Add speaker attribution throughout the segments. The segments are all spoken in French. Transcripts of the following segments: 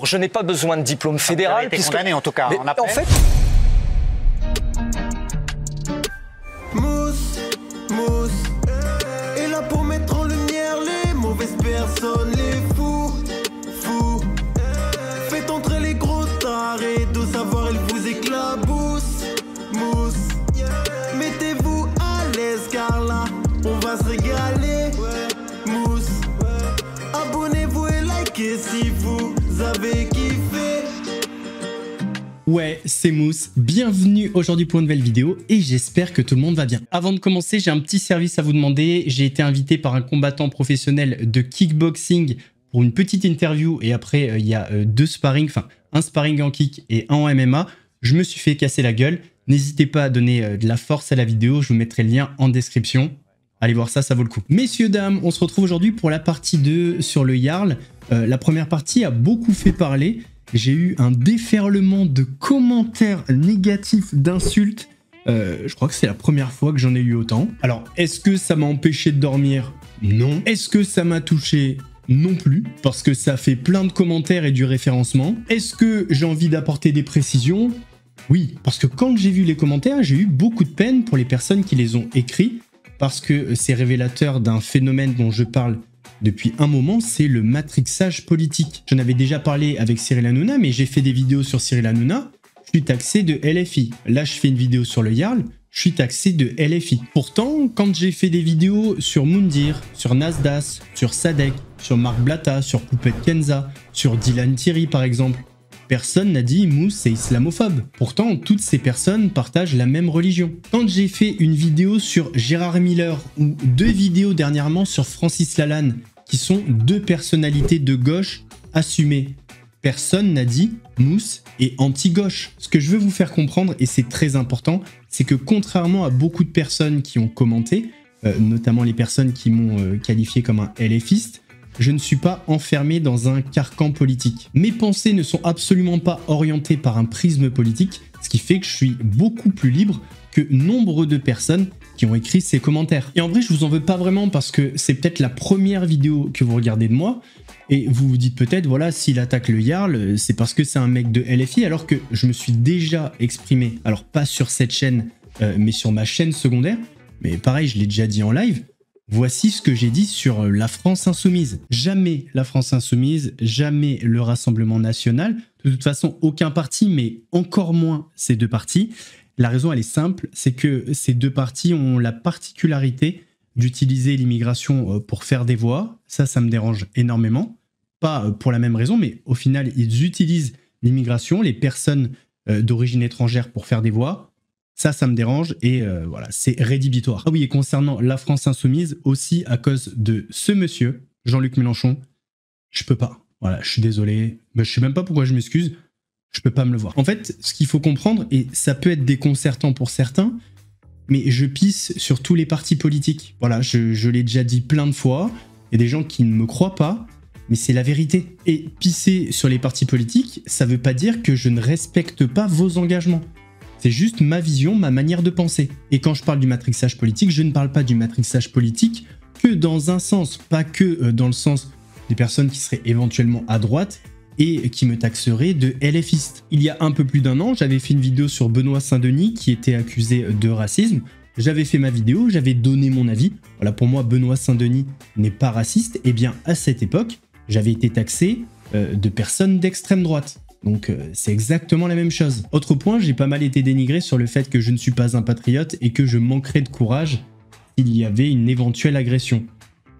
Speaker 1: Je n'ai pas besoin de diplôme fédéral.
Speaker 2: Vous avez été condamné en tout cas en appel.
Speaker 1: En fait,
Speaker 3: Mousse est là pour mettre en lumière les mauvaises personnes, les fous. Faites entrer les gros tarés, de savoir ils vous éclaboussent. Mousse, mettez-vous à l'aise car là on va se régaler. Mousse, abonnez-vous et likez si vous avez kiffé.
Speaker 4: Ouais, c'est Mousse, bienvenue aujourd'hui pour une nouvelle vidéo et j'espère que tout le monde va bien. Avant de commencer, j'ai un petit service à vous demander. J'ai été invité par un combattant professionnel de kickboxing pour une petite interview et après il y a un sparring en kick et un en MMA. Je me suis fait casser la gueule. N'hésitez pas à donner de la force à la vidéo, je vous mettrai le lien en description. Allez voir ça, ça vaut le coup. Messieurs, dames, on se retrouve aujourd'hui pour la partie 2 sur le Jarl. La première partie a beaucoup fait parler. J'ai eu un déferlement de commentaires négatifs, d'insultes. Je crois que c'est la première fois que j'en ai eu autant. Alors, est-ce que ça m'a empêché de dormir? Non. Est-ce que ça m'a touché? Non plus, parce que ça fait plein de commentaires et du référencement. Est-ce que j'ai envie d'apporter des précisions? Oui, parce que quand j'ai vu les commentaires, j'ai eu beaucoup de peine pour les personnes qui les ont écrits, parce que c'est révélateur d'un phénomène dont je parle depuis un moment, c'est le matrixage politique. J'en avais déjà parlé avec Cyril Hanouna, mais j'ai fait des vidéos sur Cyril Hanouna, je suis taxé de LFI. Là, je fais une vidéo sur le Jarl, je suis taxé de LFI. Pourtant, quand j'ai fait des vidéos sur Moundir, sur Nasdaq, sur Sadek, sur Marc Blatta, sur Poupette Kenza, sur Dylan Thierry par exemple, personne n'a dit Mousse c'est islamophobe. Pourtant, toutes ces personnes partagent la même religion. Quand j'ai fait une vidéo sur Gérard Miller ou deux vidéos dernièrement sur Francis Lalanne, qui sont deux personnalités de gauche assumées, personne n'a dit Mousse est anti-gauche. Ce que je veux vous faire comprendre, et c'est très important, c'est que contrairement à beaucoup de personnes qui ont commenté, notamment les personnes qui m'ont qualifié comme un LFiste, je ne suis pas enfermé dans un carcan politique. Mes pensées ne sont absolument pas orientées par un prisme politique, ce qui fait que je suis beaucoup plus libre que nombre de personnes qui ont écrit ces commentaires. Et en vrai, je vous en veux pas vraiment parce que c'est peut-être la première vidéo que vous regardez de moi, et vous vous dites peut-être, voilà, s'il attaque le Jarl, c'est parce que c'est un mec de LFI, alors que je me suis déjà exprimé, alors pas sur cette chaîne, mais sur ma chaîne secondaire, mais pareil, je l'ai déjà dit en live. Voici ce que j'ai dit sur la France Insoumise. Jamais la France Insoumise, jamais le Rassemblement National. De toute façon, aucun parti, mais encore moins ces deux partis. La raison, elle est simple, c'est que ces deux partis ont la particularité d'utiliser l'immigration pour faire des voix. Ça me dérange énormément. Pas pour la même raison, mais au final, ils utilisent l'immigration, les personnes d'origine étrangère pour faire des voix. Ça me dérange et voilà, c'est rédhibitoire. Ah oui, et concernant la France Insoumise, aussi à cause de ce monsieur, Jean-Luc Mélenchon, je peux pas. Voilà, je suis désolé, mais je sais même pas pourquoi je m'excuse, je peux pas me le voir. En fait, ce qu'il faut comprendre, et ça peut être déconcertant pour certains, mais je pisse sur tous les partis politiques. Voilà, je l'ai déjà dit plein de fois, il y a des gens qui ne me croient pas, mais c'est la vérité. Et pisser sur les partis politiques, ça veut pas dire que je ne respecte pas vos engagements. C'est juste ma vision, ma manière de penser. Et quand je parle du matrixage politique, je ne parle pas du matrixage politique que dans un sens, pas que dans le sens des personnes qui seraient éventuellement à droite et qui me taxeraient de LFiste. Il y a un peu plus d'un an, j'avais fait une vidéo sur Benoît Saint-Denis qui était accusé de racisme. J'avais fait ma vidéo, j'avais donné mon avis. Voilà, pour moi, Benoît Saint-Denis n'est pas raciste. Et bien, à cette époque, j'avais été taxé de personnes d'extrême droite. Donc c'est exactement la même chose. Autre point, j'ai pas mal été dénigré sur le fait que je ne suis pas un patriote et que je manquerais de courage s'il y avait une éventuelle agression.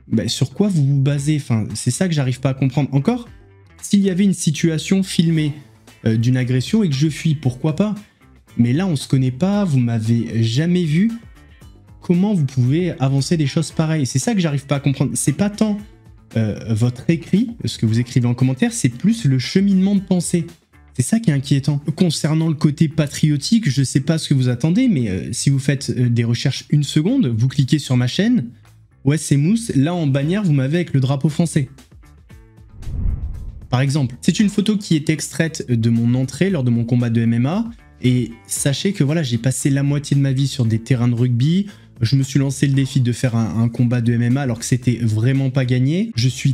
Speaker 4: Bah, sur quoi vous vous basez? Enfin, c'est ça que j'arrive pas à comprendre. Encore, s'il y avait une situation filmée d'une agression et que je fuis, pourquoi pas? Mais là, on se connaît pas, vous m'avez jamais vu. Comment vous pouvez avancer des choses pareilles? C'est ça que j'arrive pas à comprendre. C'est pas tant votre écrit, ce que vous écrivez en commentaire, c'est plus le cheminement de pensée. C'est ça qui est inquiétant. Concernant le côté patriotique, je sais pas ce que vous attendez, mais si vous faites des recherches une seconde, vous cliquez sur ma chaîne, ouais c'est Mousse, là en bannière vous m'avez avec le drapeau français. Par exemple, c'est une photo qui est extraite de mon entrée lors de mon combat de MMA, et sachez que voilà, j'ai passé la moitié de ma vie sur des terrains de rugby. Je me suis lancé le défi de faire un combat de MMA alors que c'était vraiment pas gagné. Je suis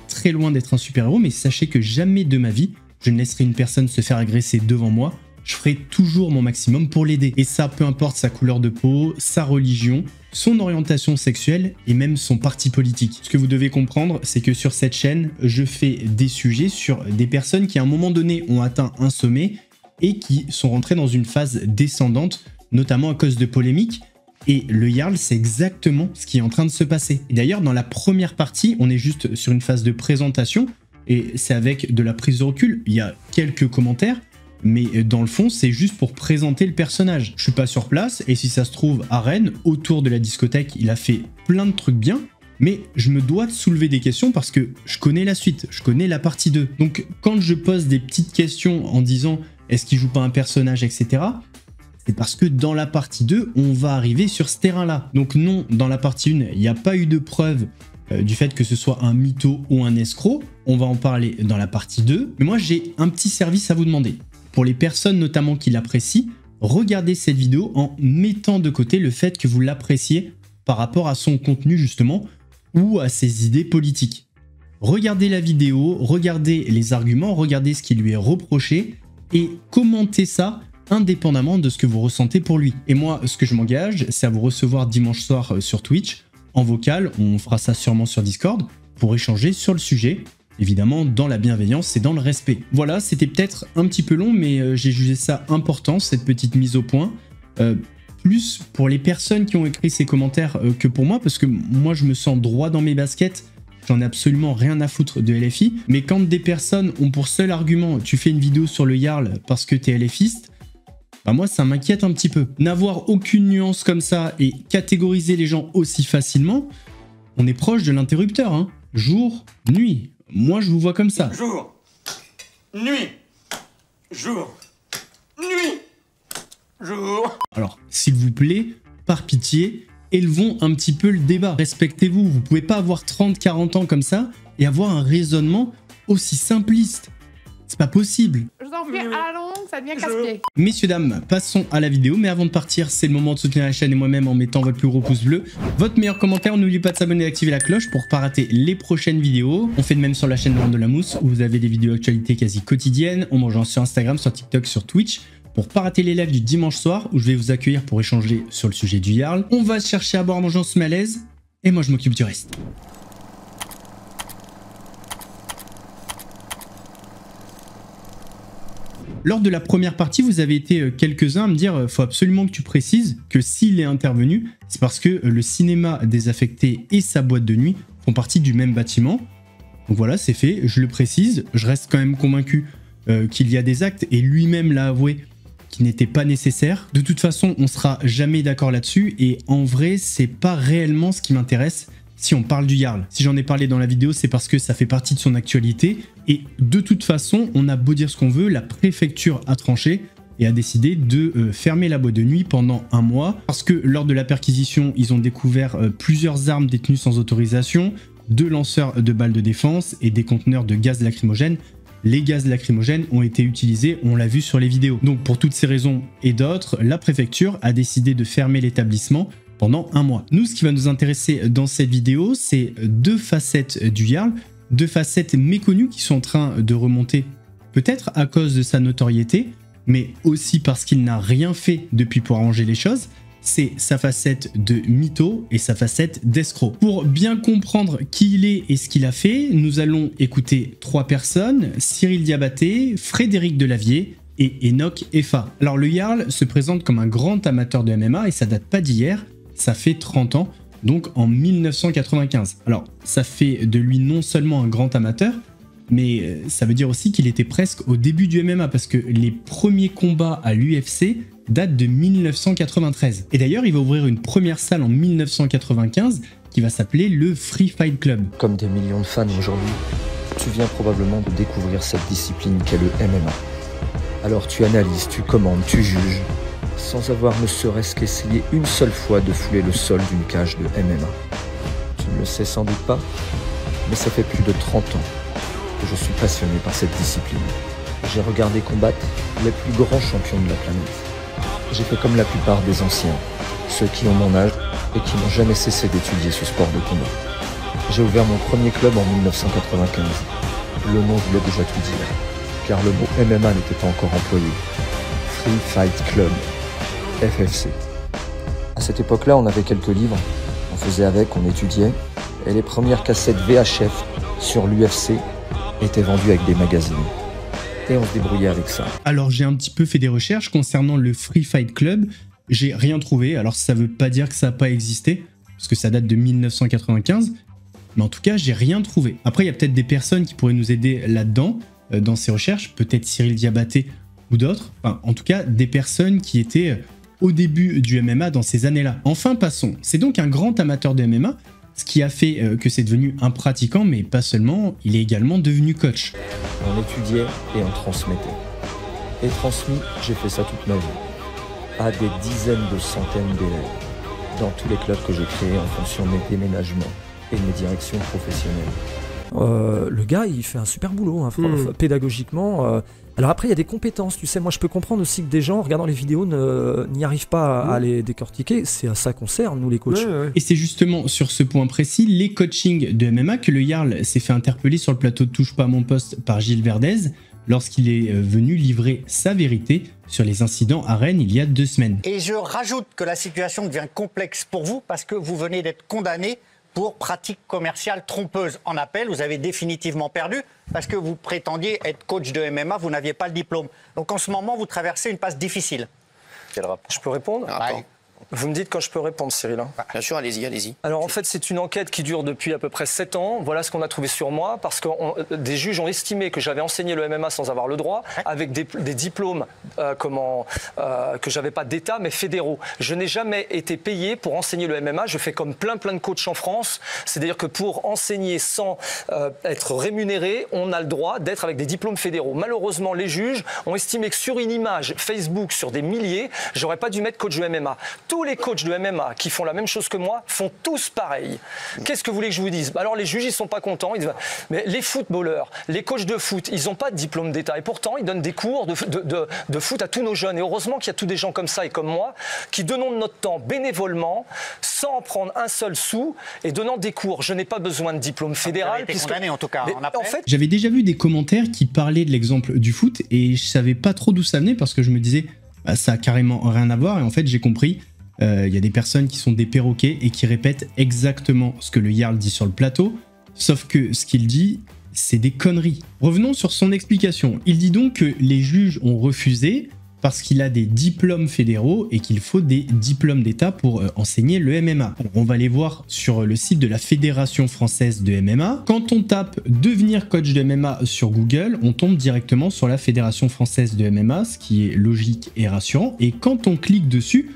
Speaker 4: très loin d'être un super-héros, mais sachez que jamais de ma vie, je ne laisserai une personne se faire agresser devant moi, je ferai toujours mon maximum pour l'aider. Et ça, peu importe sa couleur de peau, sa religion, son orientation sexuelle et même son parti politique. Ce que vous devez comprendre, c'est que sur cette chaîne, je fais des sujets sur des personnes qui à un moment donné ont atteint un sommet et qui sont rentrées dans une phase descendante, notamment à cause de polémiques. Et le Jarl, c'est exactement ce qui est en train de se passer. Et d'ailleurs, dans la première partie, on est juste sur une phase de présentation et c'est avec de la prise de recul. Il y a quelques commentaires, mais dans le fond, c'est juste pour présenter le personnage. Je suis pas sur place, et si ça se trouve, à Rennes, autour de la discothèque, il a fait plein de trucs bien, mais je me dois de soulever des questions parce que je connais la suite, je connais la partie 2. Donc quand je pose des petites questions en disant « est-ce qu'il joue pas un personnage, etc. », c'est parce que dans la partie 2, on va arriver sur ce terrain-là. Donc non, dans la partie 1, il n'y a pas eu de preuve du fait que ce soit un mytho ou un escroc. On va en parler dans la partie 2. Mais moi, j'ai un petit service à vous demander. Pour les personnes notamment qui l'apprécient, regardez cette vidéo en mettant de côté le fait que vous l'appréciez par rapport à son contenu justement ou à ses idées politiques. Regardez la vidéo, regardez les arguments, regardez ce qui lui est reproché et commentez ça indépendamment de ce que vous ressentez pour lui. Et moi, ce que je m'engage, c'est à vous recevoir dimanche soir sur Twitch, en vocal, on fera ça sûrement sur Discord, pour échanger sur le sujet. Évidemment, dans la bienveillance et dans le respect. Voilà, c'était peut-être un petit peu long, mais j'ai jugé ça important, cette petite mise au point. Plus pour les personnes qui ont écrit ces commentaires que pour moi, parce que moi, je me sens droit dans mes baskets. J'en ai absolument rien à foutre de LFI. Mais quand des personnes ont pour seul argument « tu fais une vidéo sur le Jarl parce que t'es LFiste », bah moi, ça m'inquiète un petit peu. N'avoir aucune nuance comme ça et catégoriser les gens aussi facilement, on est proche de l'interrupteur, hein. Jour, nuit. Moi, je vous vois comme ça.
Speaker 2: Jour, nuit, jour, nuit, jour.
Speaker 4: Alors, s'il vous plaît, par pitié, élevons un petit peu le débat. Respectez-vous. Vous pouvez pas avoir 30-40 ans comme ça et avoir un raisonnement aussi simpliste. C'est pas possible.
Speaker 5: Je vous en prie, à la longue, ça devient casse-pied.
Speaker 4: Messieurs, dames, passons à la vidéo. Mais avant de partir, c'est le moment de soutenir la chaîne et moi-même en mettant votre plus gros pouce bleu, votre meilleur commentaire. N'oubliez pas de s'abonner et d'activer la cloche pour pas rater les prochaines vidéos. On fait de même sur la chaîne de la Mousse où vous avez des vidéos actualités quasi quotidiennes. On mange sur Instagram, sur TikTok, sur Twitch. Pour pas rater les lives du dimanche soir où je vais vous accueillir pour échanger sur le sujet du Jarl. On va chercher à boire, manger, on se met à l'aise. Et moi, je m'occupe du reste. Lors de la première partie, vous avez été quelques-uns à me dire faut absolument que tu précises que s'il est intervenu, c'est parce que le cinéma désaffecté et sa boîte de nuit font partie du même bâtiment. Donc voilà, c'est fait, je le précise. Je reste quand même convaincu qu'il y a des actes, et lui-même l'a avoué, qui n'étaient pas nécessaires. De toute façon, on sera jamais d'accord là-dessus, et en vrai, c'est pas réellement ce qui m'intéresse. Si on parle du Jarl, si j'en ai parlé dans la vidéo, c'est parce que ça fait partie de son actualité. Et de toute façon, on a beau dire ce qu'on veut, la préfecture a tranché et a décidé de fermer la boîte de nuit pendant 1 mois. Parce que lors de la perquisition, ils ont découvert plusieurs armes détenues sans autorisation, 2 lanceurs de balles de défense et des conteneurs de gaz lacrymogène. Les gaz lacrymogènes ont été utilisés, on l'a vu sur les vidéos. Donc pour toutes ces raisons et d'autres, la préfecture a décidé de fermer l'établissement pendant 1 mois. Nous, ce qui va nous intéresser dans cette vidéo, c'est 2 facettes du Jarl, 2 facettes méconnues qui sont en train de remonter, peut-être à cause de sa notoriété, mais aussi parce qu'il n'a rien fait depuis pour arranger les choses. C'est sa facette de mytho et sa facette d'escroc. Pour bien comprendre qui il est et ce qu'il a fait, nous allons écouter 3 personnes, Cyril Diabaté, Frédéric Delavier et Enoch Effa. Alors le Jarl se présente comme un grand amateur de MMA et ça date pas d'hier. Ça fait 30 ans, donc en 1995. Alors, ça fait de lui non seulement un grand amateur, mais ça veut dire aussi qu'il était presque au début du MMA, parce que les premiers combats à l'UFC datent de 1993. Et d'ailleurs, il va ouvrir une première salle en 1995 qui va s'appeler le Free Fight Club.
Speaker 6: Comme des millions de fans aujourd'hui, tu viens probablement de découvrir cette discipline qu'est le MMA. Alors tu analyses, tu commandes, tu juges, sans avoir ne serait-ce qu'essayé une seule fois de fouler le sol d'une cage de MMA. Tu ne le sais sans doute pas, mais ça fait plus de 30 ans que je suis passionné par cette discipline. J'ai regardé combattre les plus grands champions de la planète. J'ai fait comme la plupart des anciens, ceux qui ont mon âge et qui n'ont jamais cessé d'étudier ce sport de combat. J'ai ouvert mon premier club en 1995. Le nom voulait déjà tout dire. car le mot MMA n'était pas encore employé. Free Fight Club, FFC. À cette époque-là, on avait quelques livres, on faisait avec, on étudiait, et les premières cassettes VHF sur l'UFC étaient vendues avec des magazines. Et on se débrouillait avec ça.
Speaker 4: Alors j'ai un petit peu fait des recherches concernant le Free Fight Club, j'ai rien trouvé, alors ça veut pas dire que ça n'a pas existé, parce que ça date de 1995, mais en tout cas j'ai rien trouvé. Après il y a peut-être des personnes qui pourraient nous aider là-dedans, dans ces recherches, peut-être Cyril Diabaté ou d'autres, enfin en tout cas des personnes qui étaient au début du MMA dans ces années-là. Enfin passons, c'est donc un grand amateur de MMA, ce qui a fait que c'est devenu un pratiquant, mais pas seulement, il est également devenu coach.
Speaker 6: On étudiait et on transmettait. Et transmis, j'ai fait ça toute ma vie. À des dizaines de centaines d'élèves. Dans tous les clubs que j'ai créés en fonction de mes déménagements et de mes directions professionnelles.
Speaker 7: Le gars, il fait un super boulot, hein, pédagogiquement. Alors après, il y a des compétences, tu sais. Moi, je peux comprendre aussi que des gens, en regardant les vidéos, n'y arrivent pas à les décortiquer. C'est à ça qu'on sert, nous, les coachs.
Speaker 4: Ouais. Et c'est justement sur ce point précis, les coachings de MMA, que le Jarl s'est fait interpeller sur le plateau de Touche pas à mon poste par Gilles Verdez, lorsqu'il est venu livrer sa vérité sur les incidents à Rennes il y a 2 semaines.
Speaker 8: Et je rajoute que la situation devient complexe pour vous parce que vous venez d'être condamné pour pratique commerciale trompeuse en appel. Vous avez définitivement perdu parce que vous prétendiez être coach de MMA, vous n'aviez pas le diplôme. Donc en ce moment, vous traversez une passe difficile.
Speaker 9: Quel rapport ? Je peux répondre ? Vous me dites quand je peux répondre, Cyril.
Speaker 2: Bien sûr, allez-y, allez-y.
Speaker 9: Alors en fait, c'est une enquête qui dure depuis à peu près 7 ans. Voilà ce qu'on a trouvé sur moi, parce que des juges ont estimé que j'avais enseigné le MMA sans avoir le droit, avec des diplômes que j'avais pas d'État, mais fédéraux. Je n'ai jamais été payé pour enseigner le MMA. Je fais comme plein de coachs en France. C'est-à-dire que pour enseigner sans être rémunéré, on a le droit d'être avec des diplômes fédéraux. Malheureusement, les juges ont estimé que sur une image Facebook, sur des milliers, j'aurais pas dû mettre coach de MMA. Tous les coachs de MMA qui font la même chose que moi font tous pareil. Qu'est-ce que vous voulez que je vous dise ? Alors les juges, ils sont pas contents. Ils disent, mais les footballeurs, les coachs de foot, ils n'ont pas de diplôme d'État. Et pourtant, ils donnent des cours de foot à tous nos jeunes. Et heureusement qu'il y a tous des gens comme ça et comme moi qui donnons de notre temps bénévolement, sans en prendre un seul sou, et donnant des cours. Je n'ai pas besoin de diplôme fédéral.
Speaker 8: Vous avez été condamné en tout cas.
Speaker 9: En fait,
Speaker 4: j'avais déjà vu des commentaires qui parlaient de l'exemple du foot et je savais pas trop d'où ça venait parce que je me disais, bah, ça a carrément rien à voir. Et en fait, j'ai compris. Y a des personnes qui sont des perroquets et qui répètent exactement ce que le Jarl dit sur le plateau, sauf que ce qu'il dit, c'est des conneries. Revenons sur son explication. Il dit donc que les juges ont refusé parce qu'il a des diplômes fédéraux et qu'il faut des diplômes d'État pour enseigner le MMA. Alors, on va aller voir sur le site de la Fédération Française de MMA. Quand on tape « devenir coach de MMA » sur Google, on tombe directement sur la Fédération Française de MMA, ce qui est logique et rassurant. Et quand on clique dessus,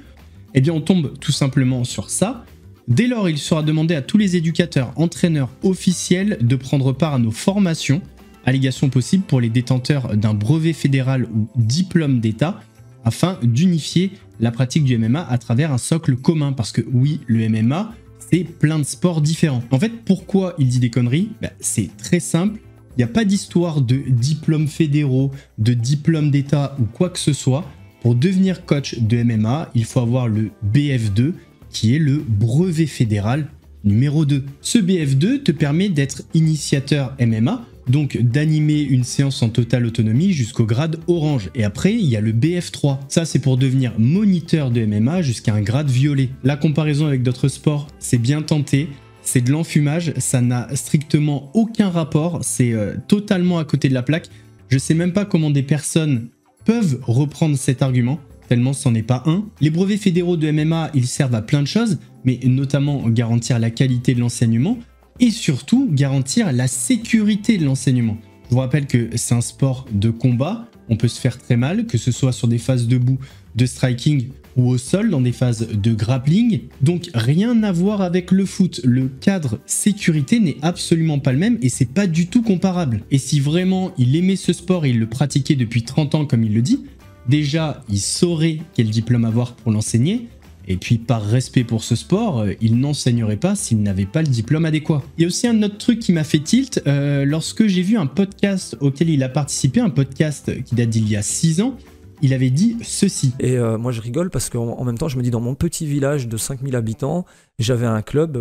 Speaker 4: eh bien on tombe tout simplement sur ça. Dès lors, il sera demandé à tous les éducateurs, entraîneurs officiels de prendre part à nos formations, allégations possibles pour les détenteurs d'un brevet fédéral ou diplôme d'État, afin d'unifier la pratique du MMA à travers un socle commun. Parce que oui, le MMA, c'est plein de sports différents. En fait, pourquoi il dit des conneries ? C'est très simple. Il n'y a pas d'histoire de diplômes fédéraux, de diplôme d'État ou quoi que ce soit. Pour devenir coach de MMA, il faut avoir le BF2, qui est le brevet fédéral numéro 2. Ce BF2 te permet d'être initiateur MMA, donc d'animer une séance en totale autonomie jusqu'au grade orange. Et après, il y a le BF3. Ça, c'est pour devenir moniteur de MMA jusqu'à un grade violet. La comparaison avec d'autres sports, c'est bien tenté. C'est de l'enfumage, ça n'a strictement aucun rapport. C'est totalement à côté de la plaque. Je sais même pas comment des personnes peuvent reprendre cet argument, tellement c'en est pas un. Les brevets fédéraux de MMA, ils servent à plein de choses, mais notamment garantir la qualité de l'enseignement et surtout garantir la sécurité de l'enseignement. Je vous rappelle que c'est un sport de combat, on peut se faire très mal, que ce soit sur des phases debout de striking ou au sol dans des phases de grappling. Donc rien à voir avec le foot. Le cadre sécurité n'est absolument pas le même et c'est pas du tout comparable. Et si vraiment il aimait ce sport et il le pratiquait depuis 30 ans comme il le dit, déjà il saurait quel diplôme avoir pour l'enseigner. Et puis par respect pour ce sport, il n'enseignerait pas s'il n'avait pas le diplôme adéquat. Il y a aussi un autre truc qui m'a fait tilt, lorsque j'ai vu un podcast auquel il a participé, un podcast qui date d'il y a 6 ans, il avait dit ceci.
Speaker 7: Et moi je rigole parce qu'en même temps je me dis, dans mon petit village de 5000 habitants, j'avais un club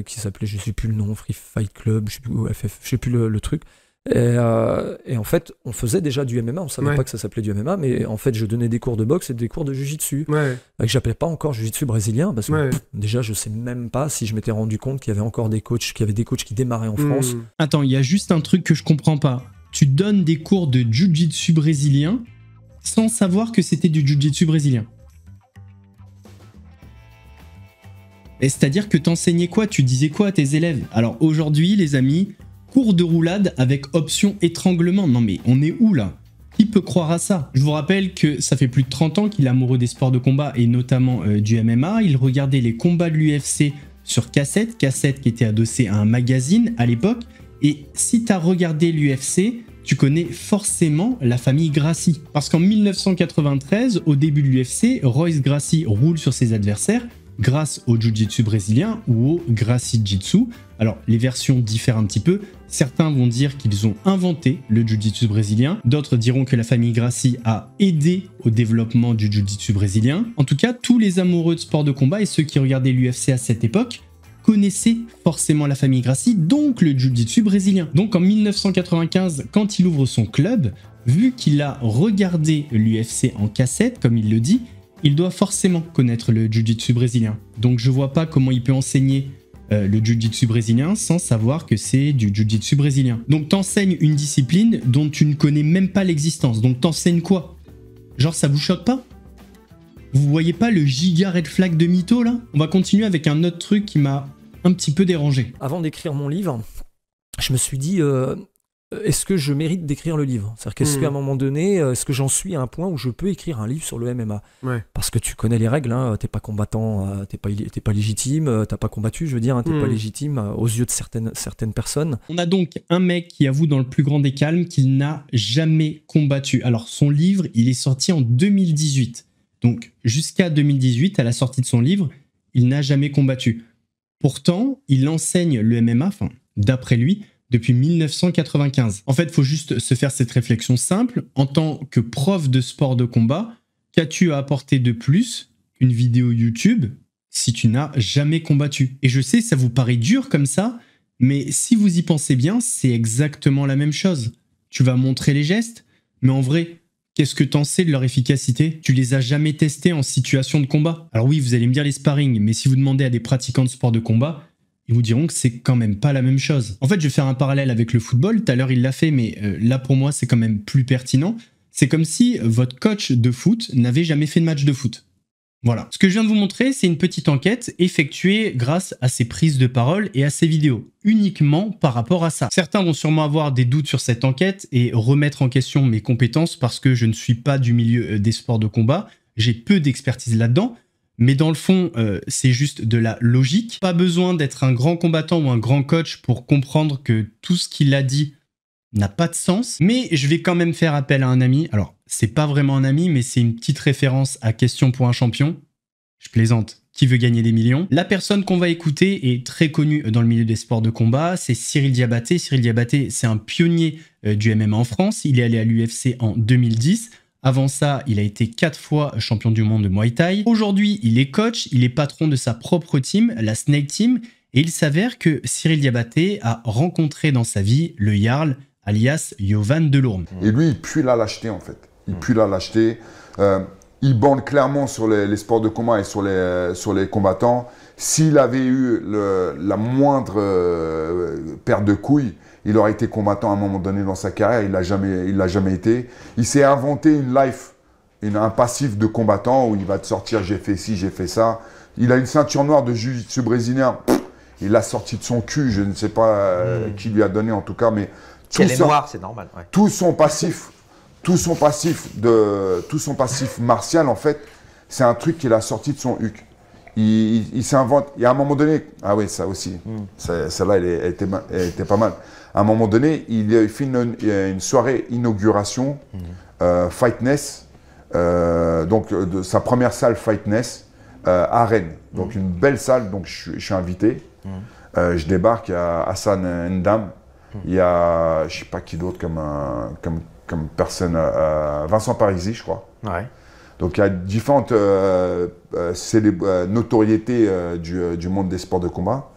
Speaker 7: qui s'appelait, je sais plus le nom, Free Fight Club, je sais plus, FF, je sais plus le truc. Et en fait, on faisait déjà du MMA, on savait
Speaker 10: Ouais.
Speaker 7: pas que ça s'appelait du MMA, mais en fait, je donnais des cours de boxe et des cours de jiu-jitsu.
Speaker 10: Ouais.
Speaker 7: Que j'appelais pas encore jiu-jitsu brésilien, parce que
Speaker 10: Ouais.
Speaker 7: déjà, je sais même pas si je m'étais rendu compte qu'il y avait encore des coachs, qu'il y avait des coachs qui démarraient en France.
Speaker 4: Attends, il y a juste un truc que je comprends pas. Tu donnes des cours de jiu-jitsu brésilien sans savoir que c'était du jiu-jitsu brésilien. Et c'est-à-dire que t'enseignais quoi? Tu disais quoi à tes élèves? Alors aujourd'hui, les amis, cours de roulade avec option étranglement. Non mais on est où là? Qui peut croire à ça? Je vous rappelle que ça fait plus de 30 ans qu'il est amoureux des sports de combat et notamment du MMA. Il regardait les combats de l'UFC sur cassette qui était adossé à un magazine à l'époque. Et si tu as regardé l'UFC, tu connais forcément la famille Gracie. Parce qu'en 1993, au début de l'UFC, Royce Gracie roule sur ses adversaires grâce au jiu-jitsu brésilien ou au Gracie Jitsu. Alors, les versions diffèrent un petit peu. Certains vont dire qu'ils ont inventé le jiu-jitsu brésilien. D'autres diront que la famille Gracie a aidé au développement du jiu-jitsu brésilien. En tout cas, tous les amoureux de sport de combat et ceux qui regardaient l'UFC à cette époque connaissaient forcément la famille Gracie, donc le jiu-jitsu brésilien. Donc en 1995, quand il ouvre son club, vu qu'il a regardé l'UFC en cassette, comme il le dit, il doit forcément connaître le jiu-jitsu brésilien. Donc je vois pas comment il peut enseigner le jiu-jitsu brésilien sans savoir que c'est du jiu-jitsu brésilien. Donc t'enseignes une discipline dont tu ne connais même pas l'existence. Donc t'enseignes quoi? Genre ça vous choque pas? Vous voyez pas le giga red flag de mytho là? On va continuer avec un autre truc qui m'a un petit peu dérangé.
Speaker 7: Avant d'écrire mon livre, je me suis dit, est-ce que je mérite d'écrire le livre? C'est-à-dire qu'est-ce qu'à un moment donné, est-ce que j'en suis à un point où je peux écrire un livre sur le MMA?
Speaker 10: Ouais.
Speaker 7: Parce que tu connais les règles, hein, t'es pas combattant, t'es pas légitime, t'as pas combattu, je veux dire, hein, t'es pas légitime aux yeux de certaines personnes.
Speaker 4: On a donc un mec qui avoue dans le plus grand des calmes qu'il n'a jamais combattu. Alors son livre, il est sorti en 2018. Donc jusqu'à 2018, à la sortie de son livre, il n'a jamais combattu. Pourtant, il enseigne le MMA, enfin, d'après lui, depuis 1995. En fait, il faut juste se faire cette réflexion simple. En tant que prof de sport de combat, qu'as-tu à apporter de plus qu'une vidéo YouTube si tu n'as jamais combattu? Et je sais, ça vous paraît dur comme ça, mais si vous y pensez bien, c'est exactement la même chose. Tu vas montrer les gestes, mais en vrai, qu'est-ce que t'en sais de leur efficacité? Tu les as jamais testés en situation de combat. Alors oui, vous allez me dire les sparring, mais si vous demandez à des pratiquants de sport de combat, ils vous diront que c'est quand même pas la même chose. En fait, je vais faire un parallèle avec le football. Tout à l'heure, il l'a fait, mais là, pour moi, c'est quand même plus pertinent. C'est comme si votre coach de foot n'avait jamais fait de match de foot. Voilà. Ce que je viens de vous montrer, c'est une petite enquête effectuée grâce à ses prises de parole et à ses vidéos, uniquement par rapport à ça. Certains vont sûrement avoir des doutes sur cette enquête et remettre en question mes compétences parce que je ne suis pas du milieu des sports de combat. J'ai peu d'expertise là-dedans. Mais dans le fond, c'est juste de la logique. Pas besoin d'être un grand combattant ou un grand coach pour comprendre que tout ce qu'il a dit n'a pas de sens. Mais je vais quand même faire appel à un ami. Alors, c'est pas vraiment un ami, mais c'est une petite référence à Question pour un champion. Je plaisante. Qui veut gagner des millions? La personne qu'on va écouter est très connue dans le milieu des sports de combat. C'est Cyril Diabaté. Cyril Diabaté, c'est un pionnier du MMA en France. Il est allé à l'UFC en 2010. Avant ça, il a été 4 fois champion du monde de Muay Thai. Aujourd'hui, il est coach, il est patron de sa propre team, la Snake Team, et il s'avère que Cyril Diabaté a rencontré dans sa vie le Jarl, alias Yovan Delourme.
Speaker 11: Et lui, il pue la lâcheté en fait. Il pue la lâcheté. Il bande clairement sur les sports de combat et sur les combattants. S'il avait eu la moindre perte de couilles, il aurait été combattant à un moment donné dans sa carrière. Il l'a jamais été. Il s'est inventé une life, un passif de combattant où il va te sortir j'ai fait ci, j'ai fait ça. Il a une ceinture noire de jiu-jitsu brésilien. Il l'a sorti de son cul. Je ne sais pas qui lui a donné en tout cas, mais
Speaker 12: elle est noire, c'est normal. Ouais.
Speaker 11: Tout son passif martial en fait, c'est un truc qu'il a sorti de son huc. Il s'invente. Et à un moment donné, ah oui, ça aussi, celle-là, elle était pas mal. À un moment donné, il fait une soirée inauguration Fightness, donc de sa première salle Fightness à Rennes. Donc une belle salle, donc je suis invité. Je débarque, il y a Hassan Ndam, il y a, je sais pas qui d'autre comme personne, Vincent Parisi, je crois. Ouais. Donc il y a différentes notoriétés du monde des sports de combat.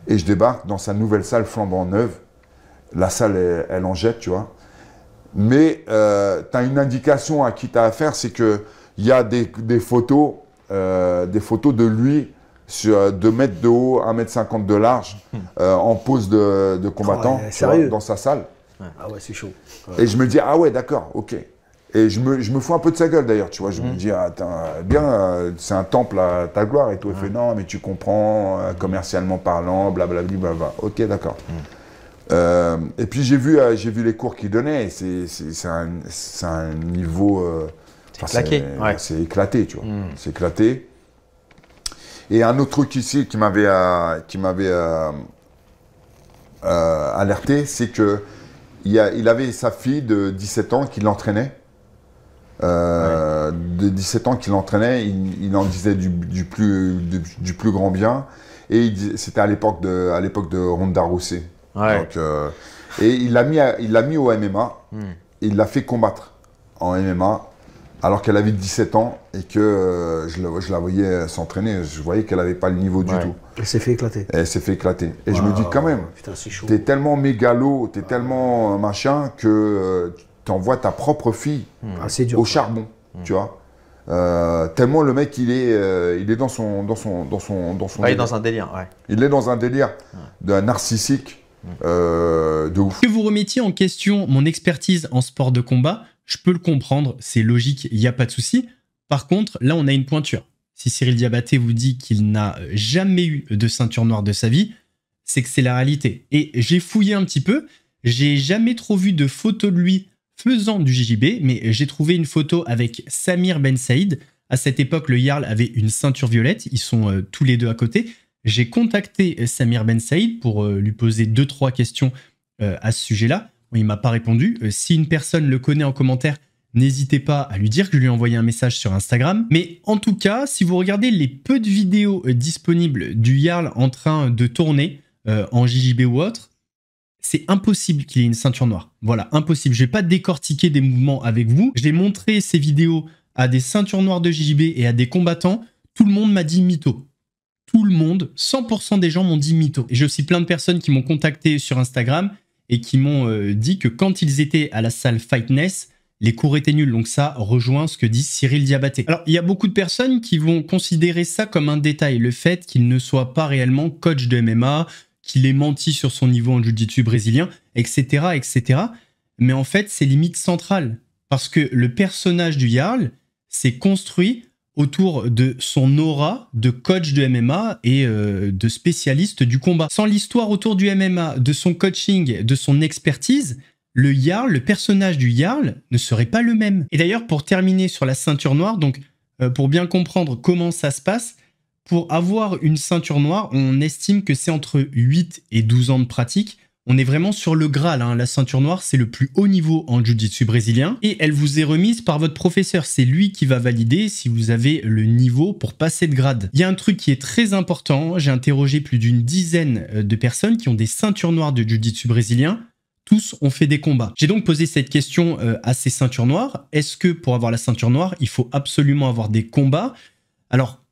Speaker 11: Et je débarque dans sa nouvelle salle flambant neuve. la salle, elle en jette, tu vois. Mais tu as une indication à qui tu as affaire, c'est qu'il y a des photos de lui sur 2 mètres de haut, 1,50 m de large, en pose de combattant, dans sa salle.
Speaker 10: Ouais. Ah ouais, c'est chaud.
Speaker 11: Ouais. Et je me dis, ah ouais, d'accord, ok. Et je me fous un peu de sa gueule d'ailleurs, tu vois. Je me dis, attends, bien, c'est un temple à ta gloire et tout. Il fait, non, mais tu comprends, commercialement parlant, blablabla, blablabla. Ok, d'accord. Et puis j'ai vu les cours qu'il donnait. C'est un niveau.
Speaker 10: C'est éclaté.
Speaker 11: C'est éclaté, tu vois. C'est éclaté. Et un autre truc ici qui m'avait alerté, c'est que il avait sa fille de 17 ans qui l'entraînait. De 17 ans qui l'entraînait, il en disait du plus grand bien. Et c'était à l'époque de Ronda Rousey.
Speaker 10: Ouais.
Speaker 11: Donc, et il l'a mis au MMA. Et il l'a fait combattre en MMA alors qu'elle avait 17 ans et que je la voyais s'entraîner. Je voyais qu'elle n'avait pas le niveau du tout.
Speaker 10: Elle s'est fait éclater.
Speaker 11: Elle s'est fait éclater. Et je me dis quand même, t'es tellement mégalo, t'es tellement machin que tu envoies ta propre fille au charbon, tu vois. Tellement le mec il est dans son
Speaker 10: il est dans un délire, ouais.
Speaker 11: Il est dans un délire d'un narcissique de ouf.
Speaker 4: Que vous remettiez en question mon expertise en sport de combat, je peux le comprendre, c'est logique, il n'y a pas de souci. Par contre, là on a une pointure. Si Cyril Diabaté vous dit qu'il n'a jamais eu de ceinture noire de sa vie, c'est que c'est la réalité. Et j'ai fouillé un petit peu, j'ai jamais trop vu de photo de lui faisant du JJB, mais j'ai trouvé une photo avec Samir Ben Saïd. À cette époque, le Jarl avait une ceinture violette, ils sont tous les deux à côté. J'ai contacté Samir Ben Saïd pour lui poser 2-3 questions à ce sujet-là. Il m'a pas répondu. Si une personne le connaît en commentaire, n'hésitez pas à lui dire que je lui ai envoyé un message sur Instagram. Mais en tout cas, si vous regardez les peu de vidéos disponibles du Jarl en train de tourner en JJB ou autre, c'est impossible qu'il ait une ceinture noire. Voilà, impossible. Je vais pas décortiquer des mouvements avec vous. J'ai montré ces vidéos à des ceintures noires de JJB et à des combattants. Tout le monde m'a dit mytho. Tout le monde, 100% des gens m'ont dit mytho. Et j'ai aussi plein de personnes qui m'ont contacté sur Instagram et qui m'ont dit que quand ils étaient à la salle Fightness, les cours étaient nuls. Donc ça rejoint ce que dit Cyril Diabaté. Alors, il y a beaucoup de personnes qui vont considérer ça comme un détail. Le fait qu'il ne soit pas réellement coach de MMA, qu'il ait menti sur son niveau en jiu-jitsu brésilien, etc., etc. Mais en fait, c'est limite central. Parce que le personnage du Jarl s'est construit autour de son aura de coach de MMA et de spécialiste du combat. Sans l'histoire autour du MMA, de son coaching, de son expertise, le Jarl, le personnage du Jarl ne serait pas le même. Et d'ailleurs, pour terminer sur la ceinture noire, donc pour bien comprendre comment ça se passe, pour avoir une ceinture noire, on estime que c'est entre 8 et 12 ans de pratique. On est vraiment sur le Graal, hein. La ceinture noire, c'est le plus haut niveau en jiu-jitsu brésilien. Et elle vous est remise par votre professeur. C'est lui qui va valider si vous avez le niveau pour passer de grade. Il y a un truc qui est très important. J'ai interrogé plus d'une dizaine de personnes qui ont des ceintures noires de jiu-jitsu brésilien. Tous ont fait des combats. J'ai donc posé cette question à ces ceintures noires. Est-ce que pour avoir la ceinture noire, il faut absolument avoir des combats? Alors,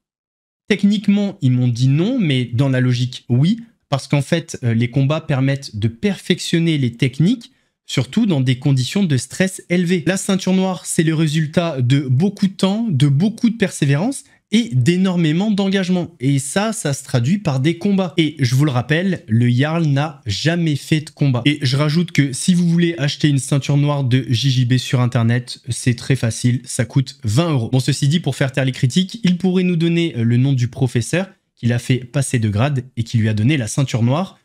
Speaker 4: techniquement, ils m'ont dit non, mais dans la logique, oui. Parce qu'en fait, les combats permettent de perfectionner les techniques, surtout dans des conditions de stress élevées. La ceinture noire, c'est le résultat de beaucoup de temps, de beaucoup de persévérance et d'énormément d'engagement. Et ça se traduit par des combats. Et je vous le rappelle, le Jarl n'a jamais fait de combat. Et je rajoute que si vous voulez acheter une ceinture noire de JJB sur Internet, c'est très facile, ça coûte 20 €. Bon, ceci dit, pour faire taire les critiques, il pourrait nous donner le nom du professeur qui l'a fait passer de grade et qui lui a donné la ceinture noire.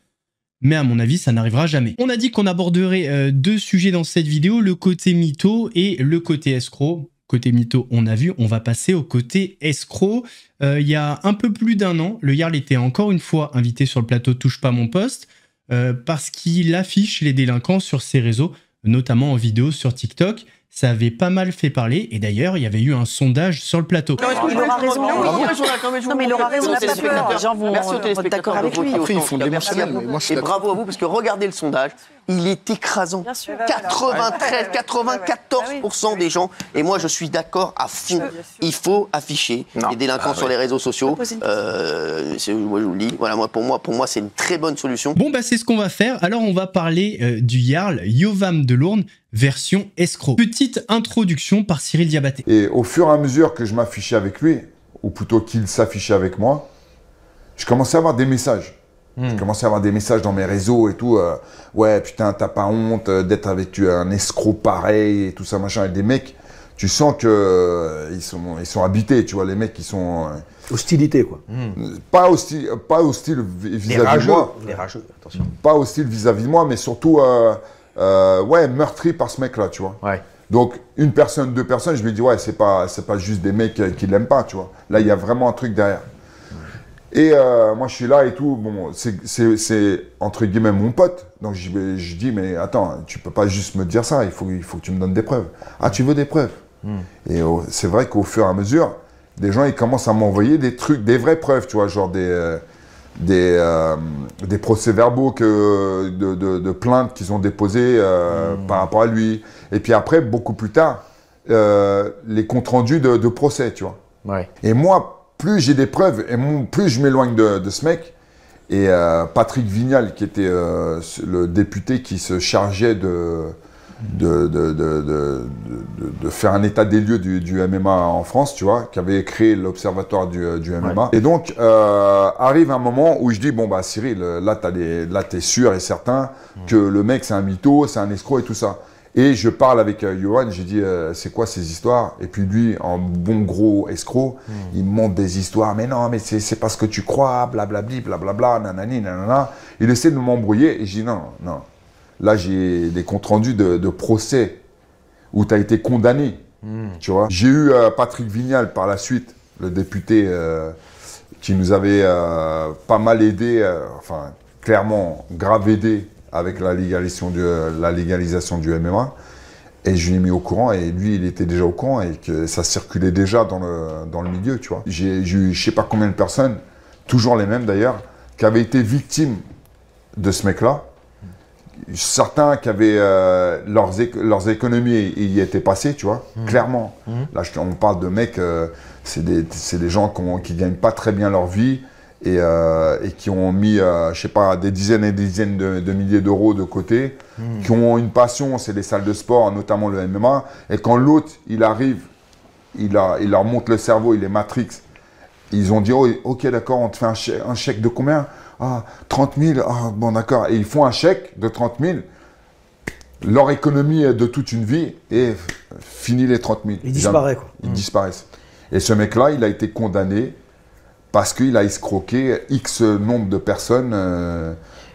Speaker 4: Mais à mon avis, ça n'arrivera jamais. On a dit qu'on aborderait 2 sujets dans cette vidéo, le côté mytho et le côté escroc. Côté mytho, on a vu, on va passer au côté escroc. Il y a un peu plus d'1 an, le Jarl était encore une fois invité sur le plateau Touche pas mon poste parce qu'il affiche les délinquants sur ses réseaux, notamment en vidéo sur TikTok. ça avait pas mal fait parler. Et d'ailleurs, il y avait eu un sondage sur le plateau.
Speaker 12: Il aura raison. Non, mais il aura raison, n'a pas peur. Les gens vont être d'accord avec lui.
Speaker 2: Après, il faut de l'émotionnel.
Speaker 12: Et bravo à vous, parce que regardez le sondage. Il est écrasant. 93, 94% des gens. Et moi, je suis d'accord à fond. Il faut afficher les délinquants sur les réseaux sociaux. Moi, je vous le dis. Voilà, pour moi, c'est une très bonne solution.
Speaker 4: Bon, bah, c'est ce qu'on va faire. Alors, on va parler du Jarl Yovam de Lournes, version escroc. Petite introduction par Cyril Diabaté.
Speaker 11: Et au fur et à mesure que je m'affichais avec lui, ou plutôt qu'il s'affichait avec moi, je commençais à avoir des messages. Je commençais à avoir des messages dans mes réseaux et tout. Ouais, putain, t'as pas honte d'être avec un escroc pareil et tout ça, machin. Et des mecs, tu sens que ils sont habités, tu vois. Les mecs, ils sont...
Speaker 10: Hostilité, quoi.
Speaker 11: Pas hostile vis-à-vis de moi.
Speaker 10: Des rageux, attention.
Speaker 11: Pas hostile vis-à-vis de moi, mais surtout, ouais, meurtri par ce mec-là, tu vois. Ouais. Donc, une personne, deux personnes, je me dis, ouais, c'est pas juste des mecs qui l'aiment pas, tu vois. Là, il y a vraiment un truc derrière. Et moi, je suis là et tout. Bon, c'est entre guillemets mon pote. Donc, je dis, mais attends, tu peux pas juste me dire ça. Il faut que tu me donnes des preuves. Ah, tu veux des preuves? Et c'est vrai qu'au fur et à mesure, des gens, ils commencent à m'envoyer des trucs, des vraies preuves, tu vois, genre des procès-verbaux de plaintes qu'ils ont déposées par rapport à lui. Et puis après, beaucoup plus tard, les comptes rendus de procès, tu vois. Ouais. Et moi, plus j'ai des preuves, et plus je m'éloigne de ce mec. Et Patrick Vignal, qui était le député qui se chargeait de faire un état des lieux du MMA en France, tu vois, qui avait créé l'observatoire du MMA. Ouais. Et donc, arrive un moment où je dis, bon, bah Cyril, là, t'es sûr et certain que le mec, c'est un mytho, c'est un escroc et tout ça. Et je parle avec Yohan, j'ai dit, c'est quoi ces histoires? Et puis lui, en bon gros escroc, il me montre des histoires. Mais non, mais c'est pas ce que tu crois, blablabli, blablabla, nanani, nanana. Il essaie de m'embrouiller et je dis, non. Là, j'ai des comptes rendus de procès où tu as été condamné, tu vois. J'ai eu Patrick Vignal par la suite, le député qui nous avait pas mal aidé, enfin, clairement, grave aidé avec la légalisation du MMA. Et je lui ai mis au courant, et lui, il était déjà au courant, et que ça circulait déjà dans le milieu, tu vois. J'ai eu je sais pas combien de personnes, toujours les mêmes d'ailleurs, qui avaient été victimes de ce mec-là. Certains qui avaient leurs économies y étaient passées, tu vois, clairement. Là, on parle de mecs, c'est des gens qui ne gagnent pas très bien leur vie et qui ont mis, je sais pas, des dizaines et des dizaines de milliers d'euros de côté, qui ont une passion, c'est les salles de sport, notamment le MMA. Et quand l'autre, il arrive, il leur monte le cerveau, il les matrix. Ils ont dit, oh, ok, d'accord, on te fait un chèque de combien? Ah, 30 000, ah, bon d'accord. Et ils font un chèque de 30 000, leur économie de toute une vie, et fini les 30 000.
Speaker 10: Ils disparaissent, quoi.
Speaker 11: Ils disparaissent. Et ce mec-là, il a été condamné parce qu'il a escroqué X nombre de personnes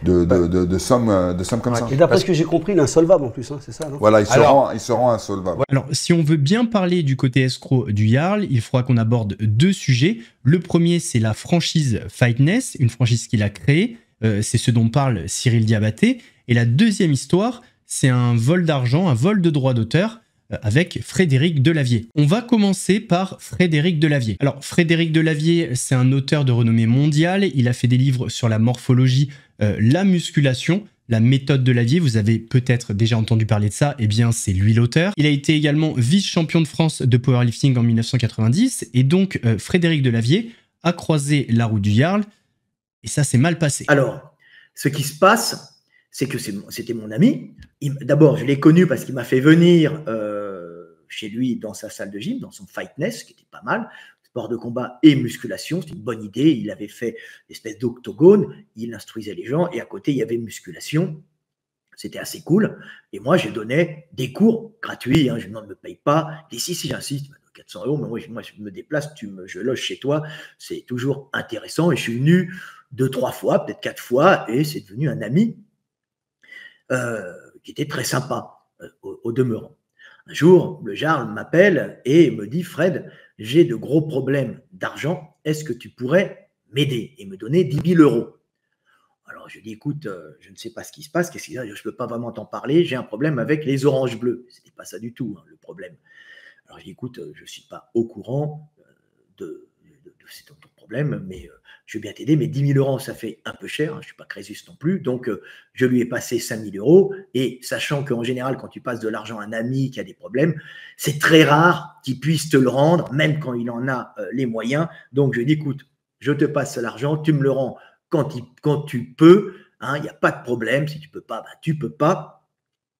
Speaker 11: de sommes comme ça.
Speaker 10: Et d'après ce que j'ai compris, il est insolvable en plus, hein, c'est ça, non?
Speaker 11: Voilà, il se rend insolvable.
Speaker 4: Alors, si on veut bien parler du côté escroc du Jarl, il faudra qu'on aborde deux sujets. Le premier, c'est la franchise Fightness, une franchise qu'il a créée. C'est ce dont parle Cyril Diabaté. Et la deuxième histoire, c'est un vol d'argent, un vol de droits d'auteur avec Frédéric Delavier. On va commencer par Frédéric Delavier. Alors, Frédéric Delavier, c'est un auteur de renommée mondiale. Il a fait des livres sur la morphologie, la musculation, la méthode Delavier. Vous avez peut-être déjà entendu parler de ça. Eh bien, c'est lui l'auteur. Il a été également vice-champion de France de powerlifting en 1990. Et donc, Frédéric Delavier a croisé la route du Jarl. Et ça s'est mal passé.
Speaker 13: Alors, ce qui se passe, c'est que c'était mon ami. D'abord, je l'ai connu parce qu'il m'a fait venir chez lui dans sa salle de gym, dans son Fightness, qui était pas mal, sport de combat et musculation. C'était une bonne idée. Il avait fait une espèce d'octogone, il instruisait les gens, et à côté, il y avait musculation. C'était assez cool. Et moi, je donnais des cours gratuits. Hein, je ne me paye pas. Et si j'insiste, 400 €, mais moi, je me déplace, je loge chez toi. C'est toujours intéressant. Et je suis venu 2-3 fois, peut-être 4 fois, et c'est devenu un ami qui était très sympa au demeurant. Un jour, le Jarl m'appelle et me dit « Fred, j'ai de gros problèmes d'argent. Est-ce que tu pourrais m'aider et me donner 10 000 €? Alors je dis, écoute, je ne sais pas ce qui se passe, qu'est-ce qu'il y a, je ne peux pas vraiment t'en parler, j'ai un problème avec les oranges bleues. Ce n'était pas ça du tout, hein, le problème. Alors je dis, écoute, je ne suis pas au courant de ton problème, mais je veux bien t'aider, mais 10 000 €, ça fait un peu cher, hein, je ne suis pas Crésus non plus, donc je lui ai passé 5 000 €, et sachant qu'en général, quand tu passes de l'argent à un ami qui a des problèmes, c'est très rare qu'il puisse te le rendre, même quand il en a les moyens. Donc je lui ai dit, écoute, je te passe l'argent, tu me le rends quand tu peux, il n'y a pas de problème, si tu peux pas, tu peux pas,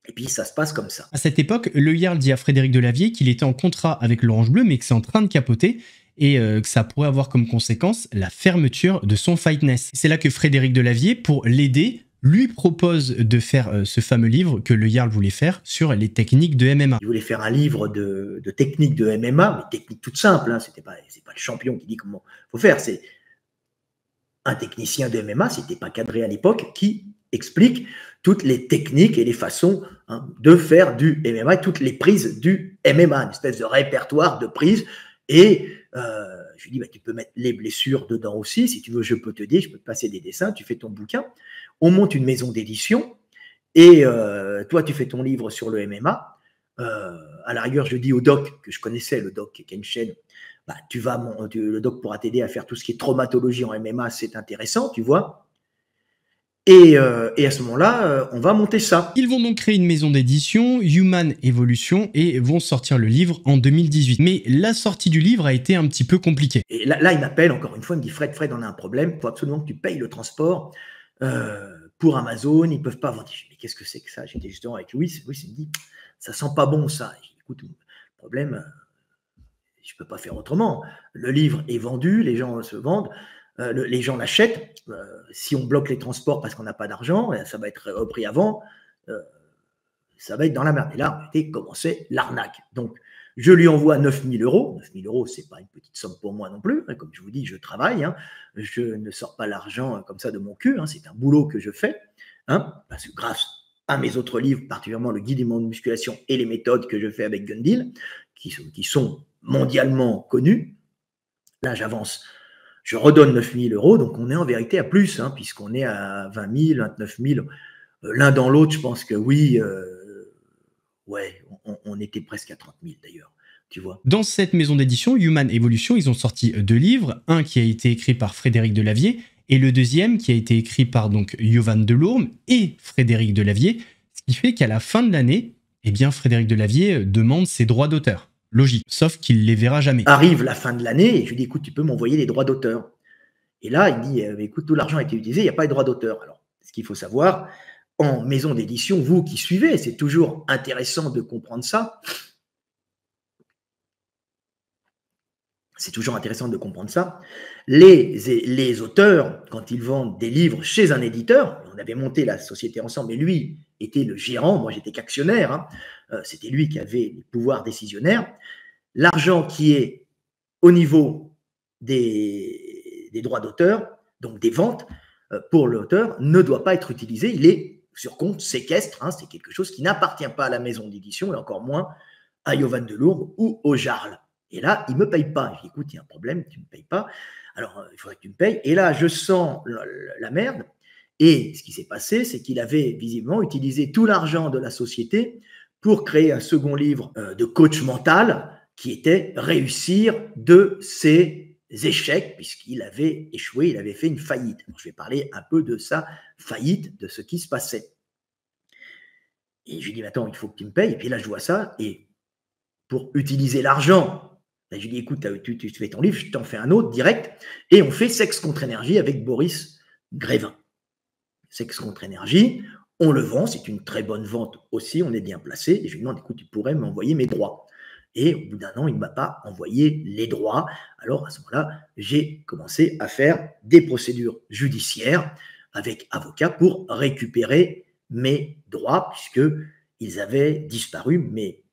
Speaker 13: et puis ça se passe comme ça.
Speaker 4: À cette époque, le Jarl dit à Frédéric Delavier qu'il était en contrat avec l'Orange Bleu, mais que c'est en train de capoter, et que ça pourrait avoir comme conséquence la fermeture de son Fightness. C'est là que Frédéric Delavier, pour l'aider, lui propose de faire ce fameux livre que le Jarl voulait faire sur les techniques de MMA.
Speaker 13: Il voulait faire un livre de techniques de MMA, mais techniques toutes simples, hein, c'est pas le champion qui dit comment il faut faire, c'est un technicien de MMA, c'était pas cadré à l'époque, qui explique toutes les techniques et les façons de faire du MMA, toutes les prises du MMA, une espèce de répertoire de prises. Et je lui dis, tu peux mettre les blessures dedans aussi, si tu veux, je peux t'aider, je peux te passer des dessins, tu fais ton bouquin. On monte une maison d'édition, et toi, tu fais ton livre sur le MMA. À la rigueur, je dis au doc, que je connaissais, le doc Kenshin, le doc pourra t'aider à faire tout ce qui est traumatologie en MMA, c'est intéressant, tu vois. Et à ce moment-là, on va monter ça.
Speaker 4: Ils vont donc créer une maison d'édition, Human Evolution, et vont sortir le livre en 2018. Mais la sortie du livre a été un petit peu compliquée.
Speaker 13: Et là il m'appelle encore une fois, il me dit, Fred, on a un problème, il faut absolument que tu payes le transport pour Amazon, ils ne peuvent pas vendre. Je dis, mais qu'est-ce que c'est que ça? J'étais justement avec Louis, il me dit, ça sent pas bon ça. Je dis, écoute, le problème, je ne peux pas faire autrement. Le livre est vendu, les gens se vendent. Les gens l'achètent. Si on bloque les transports parce qu'on n'a pas d'argent, ça va être repris avant, ça va être dans la merde. Et là, on était commencé l'arnaque. Donc, je lui envoie 9 000 €. 9 000 €, ce n'est pas une petite somme pour moi non plus. Comme je vous dis, je travaille. Je ne sors pas l'argent comme ça de mon cul. C'est un boulot que je fais. Parce que grâce à mes autres livres, particulièrement le guide des mouvements de musculation et les méthodes que je fais avec Gundil, qui sont mondialement connus, là, j'avance. Je redonne 9 000 €, donc on est en vérité à plus, puisqu'on est à 20 000, 29 000. L'un dans l'autre, je pense que oui, on était presque à 30 000 d'ailleurs, tu vois.
Speaker 4: Dans cette maison d'édition, Human Evolution, ils ont sorti 2 livres, un qui a été écrit par Frédéric Delavier, et le deuxième qui a été écrit par donc Yovan Delourme et Frédéric Delavier, ce qui fait qu'à la fin de l'année, eh bien Frédéric Delavier demande ses droits d'auteur. Logique, sauf qu'il les verra jamais.
Speaker 13: Arrive la fin de l'année et je lui dis, écoute, tu peux m'envoyer les droits d'auteur. Et là, il dit, écoute, tout l'argent a été utilisé, il n'y a pas de droits d'auteur. Alors, ce qu'il faut savoir, en maison d'édition, vous qui suivez, c'est toujours intéressant de comprendre ça. C'est toujours intéressant de comprendre ça. Les auteurs, quand ils vendent des livres chez un éditeur, on avait monté la société ensemble, et lui était le gérant, moi j'étais qu'actionnaire, c'était lui qui avait les pouvoirs décisionnaires. L'argent qui est au niveau des droits d'auteur, donc des ventes pour l'auteur, ne doit pas être utilisé. Il est sur compte séquestre, c'est quelque chose qui n'appartient pas à la maison d'édition, et encore moins à Yovan Delourme ou au Jarl. Et là, il ne me paye pas. Je dis, écoute, il y a un problème, tu ne me payes pas. Alors, il faudrait que tu me payes. Et là, je sens la merde. Et ce qui s'est passé, c'est qu'il avait visiblement utilisé tout l'argent de la société pour créer un second livre de coach mental qui était réussir de ses échecs, puisqu'il avait échoué, il avait fait une faillite. Alors, je vais parler un peu de sa faillite, de ce qui se passait. Et je lui dis, attends, il faut que tu me payes. Et puis là, je vois ça. Et pour utiliser l'argent, là, je lui dis, écoute, tu fais ton livre, je t'en fais un autre direct. Et on fait Sexe contre énergie avec Boris Grévin. Sexe contre énergie, on le vend, c'est une très bonne vente aussi, on est bien placé. Et je lui demande, écoute, tu pourrais m'envoyer mes droits. Et au bout d'un an, il ne m'a pas envoyé les droits. Alors à ce moment-là, j'ai commencé à faire des procédures judiciaires avec avocat pour récupérer mes droits, puisqu'ils avaient disparu, mes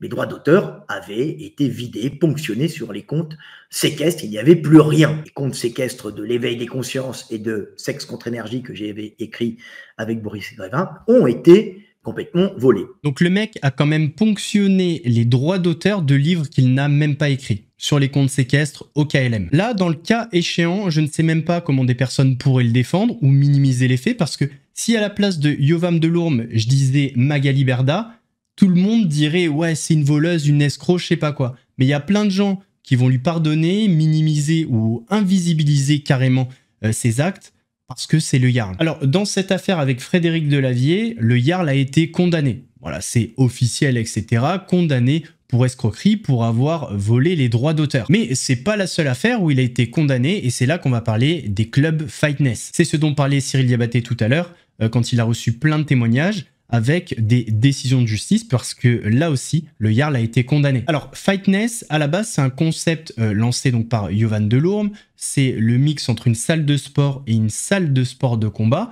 Speaker 13: droits d'auteur avaient été vidés, ponctionnés sur les comptes séquestres. Il n'y avait plus rien. Les comptes séquestres de l'éveil des consciences et de Sexe contre énergie que j'avais écrit avec Boris Grévin ont été complètement volés.
Speaker 4: Donc le mec a quand même ponctionné les droits d'auteur de livres qu'il n'a même pas écrits. sur les comptes séquestres au KLM. Là, dans le cas échéant, je ne sais même pas comment des personnes pourraient le défendre ou minimiser les faits, parce que si à la place de Yovam Delourme, je disais Magali Berda, tout le monde dirait « ouais, c'est une voleuse, une escroc, je sais pas quoi ». Mais il y a plein de gens qui vont lui pardonner, minimiser ou invisibiliser carrément ses actes, parce que c'est le Jarl. Alors, dans cette affaire avec Frédéric Delavier, le Jarl a été condamné. Voilà, c'est officiel, etc. Condamné pour escroquerie, pour avoir volé les droits d'auteur. Mais c'est pas la seule affaire où il a été condamné, et c'est là qu'on va parler des clubs Fightness. C'est ce dont parlait Cyril Diabaté tout à l'heure, quand il a reçu plein de témoignages, avec des décisions de justice, parce que là aussi, le Jarl a été condamné. Alors, Fightness, à la base, c'est un concept lancé donc par Yovan Delourme. C'est le mix entre une salle de sport et une salle de sport de combat.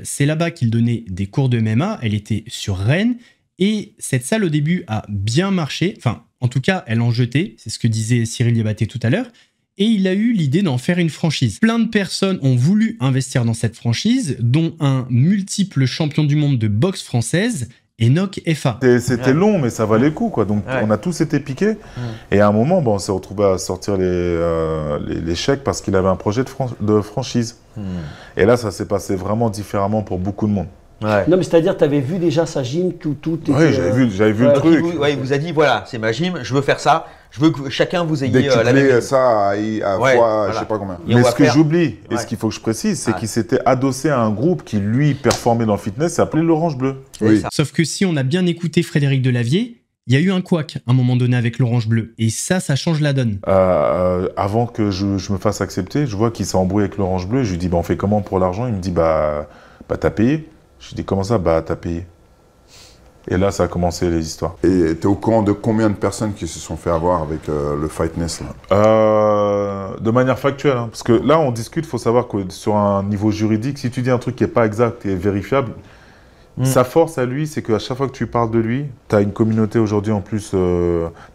Speaker 4: C'est là-bas qu'il donnait des cours de MMA. Elle était sur Rennes. Et cette salle, au début, a bien marché. Enfin, en tout cas, elle en jetait. C'est ce que disait Cyril Diabaté tout à l'heure. Et il a eu l'idée d'en faire une franchise. Plein de personnes ont voulu investir dans cette franchise, dont un multiple champion du monde de boxe française, Enoch Effa.
Speaker 14: C'était long, mais ça valait le coup, quoi. Donc on a tous été piqués. Et à un moment, bon, on s'est retrouvé à sortir les chèques parce qu'il avait un projet de franchise. Et là, ça s'est passé vraiment différemment pour beaucoup de monde.
Speaker 10: Ouais. Non, mais c'est-à-dire, tu avais vu déjà sa gym, tout était...
Speaker 14: Oui, j'avais vu le truc.
Speaker 15: Il vous a dit, voilà, c'est ma gym, je veux faire ça, je veux que chacun vous ayez
Speaker 14: la
Speaker 15: même
Speaker 14: chose. Ça à fois, voilà. Je sais pas combien. Mais ce que j'oublie, et ce qu'il faut que je précise, c'est qu'il s'était adossé à un groupe qui, lui, performait dans le fitness, s'appelait l'Orange Bleu.
Speaker 4: Oui. Sauf que si on a bien écouté Frédéric Delavier, il y a eu un couac à un moment donné avec l'Orange Bleu. Et ça change la donne.
Speaker 14: Avant que je me fasse accepter, je vois qu'il s'est embrouillé avec l'Orange Bleu. Je lui dis, on fait comment pour l'argent? Il me dit, bah t'as payé. Je lui dis, comment ça? Bah, t'as payé. Et là, ça a commencé les histoires.
Speaker 11: Et t'es au courant de combien de personnes qui se sont fait avoir avec le Fightness là?
Speaker 14: De manière factuelle. Hein, parce que là, on discute, il faut savoir que sur un niveau juridique, si tu dis un truc qui n'est pas exact et vérifiable, sa force à lui, c'est qu'à chaque fois que tu parles de lui, tu as une communauté aujourd'hui en plus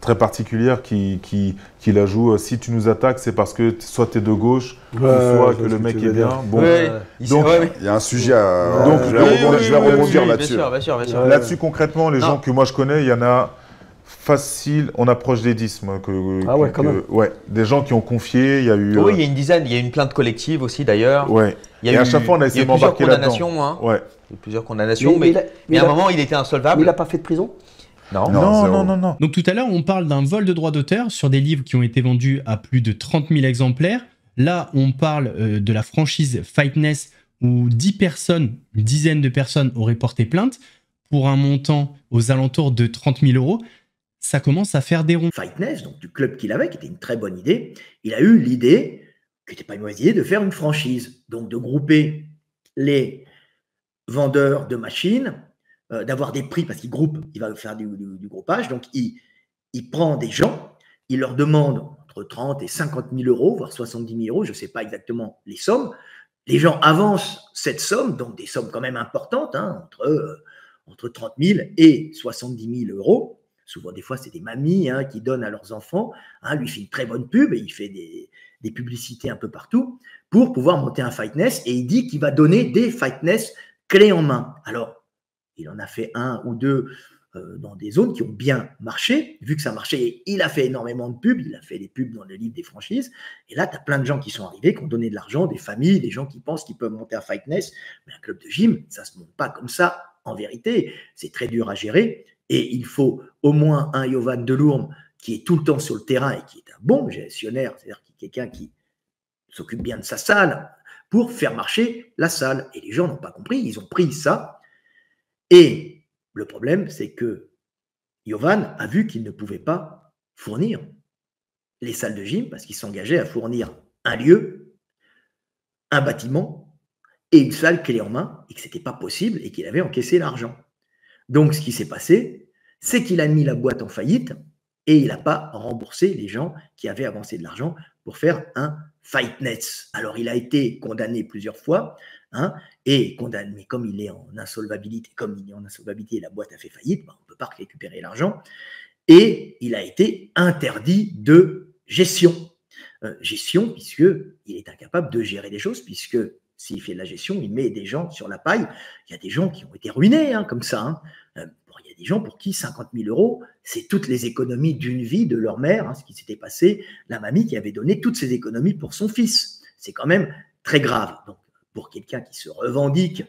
Speaker 14: très particulière qui la joue. Si tu nous attaques, c'est parce que soit tu es de gauche, soit que le mec est bien. Bon,
Speaker 11: donc, il y a un sujet à... Donc, je vais rebondir là-dessus.
Speaker 14: Là-dessus, concrètement, les gens que moi je connais, il y en a facile, on approche des 10.
Speaker 10: Quand même.
Speaker 14: Ouais, des gens qui ont confié, il y a eu...
Speaker 15: Oui, il y a une dizaine, il y a une plainte collective aussi d'ailleurs.
Speaker 14: Ouais.
Speaker 15: Et à chaque fois, on a essayé de m'embarquer
Speaker 14: là-dedans.
Speaker 15: Hein. Ouais. Il y a plusieurs condamnations, mais à un moment, il était insolvable.
Speaker 10: Mais il n'a pas fait de prison?
Speaker 14: Non.
Speaker 4: Donc tout à l'heure, on parle d'un vol de droits d'auteur sur des livres qui ont été vendus à plus de 30 000 exemplaires. Là, on parle de la franchise Fightness où 10 personnes, une dizaine de personnes auraient porté plainte pour un montant aux alentours de 30 000 €. Ça commence à faire des ronds.
Speaker 13: Fightness, donc du club qu'il avait, qui était une très bonne idée, il a eu l'idée, qui n'était pas une mauvaise idée, de faire une franchise. Donc de grouper les vendeurs de machines, d'avoir des prix, parce qu'il groupe, il va faire du groupage, donc il prend des gens, il leur demande entre 30 et 50 000 €, voire 70 000 €, je ne sais pas exactement les sommes. Les gens avancent cette somme, donc des sommes quand même importantes, hein, entre 30 000 et 70 000 €. Souvent, des fois, c'est des mamies qui donnent à leurs enfants. Lui fait une très bonne pub et il fait des publicités un peu partout pour pouvoir monter un Fightness. Et il dit qu'il va donner des Fightness clés en main. Alors, il en a fait un ou deux dans des zones qui ont bien marché. Vu que ça marchait, il a fait énormément de pubs. Il a fait des pubs dans le livre des franchises. Et là, tu as plein de gens qui sont arrivés, qui ont donné de l'argent, des familles, des gens qui pensent qu'ils peuvent monter un Fightness. Mais un club de gym, ça ne se monte pas comme ça en vérité. C'est très dur à gérer. Et il faut au moins un Yovan Delourme qui est tout le temps sur le terrain et qui est un bon gestionnaire, c'est-à-dire quelqu'un qui s'occupe bien de sa salle pour faire marcher la salle. Et les gens n'ont pas compris, ils ont pris ça. Et le problème, c'est que Yovan a vu qu'il ne pouvait pas fournir les salles de gym parce qu'il s'engageait à fournir un lieu, un bâtiment et une salle clé en main et que ce n'était pas possible et qu'il avait encaissé l'argent. Donc, ce qui s'est passé, c'est qu'il a mis la boîte en faillite et il n'a pas remboursé les gens qui avaient avancé de l'argent pour faire un Fightness. Alors, il a été condamné plusieurs fois et condamné, comme il est en insolvabilité, la boîte a fait faillite, on ne peut pas récupérer l'argent et il a été interdit de gestion. Gestion, puisqu'il est incapable de gérer des choses, puisque s'il fait de la gestion, il met des gens sur la paille. Il y a des gens qui ont été ruinés comme ça. Il y a des gens pour qui 50 000 €, c'est toutes les économies d'une vie de leur mère, ce qui s'était passé, la mamie qui avait donné toutes ses économies pour son fils. C'est quand même très grave. Donc, pour quelqu'un qui se revendique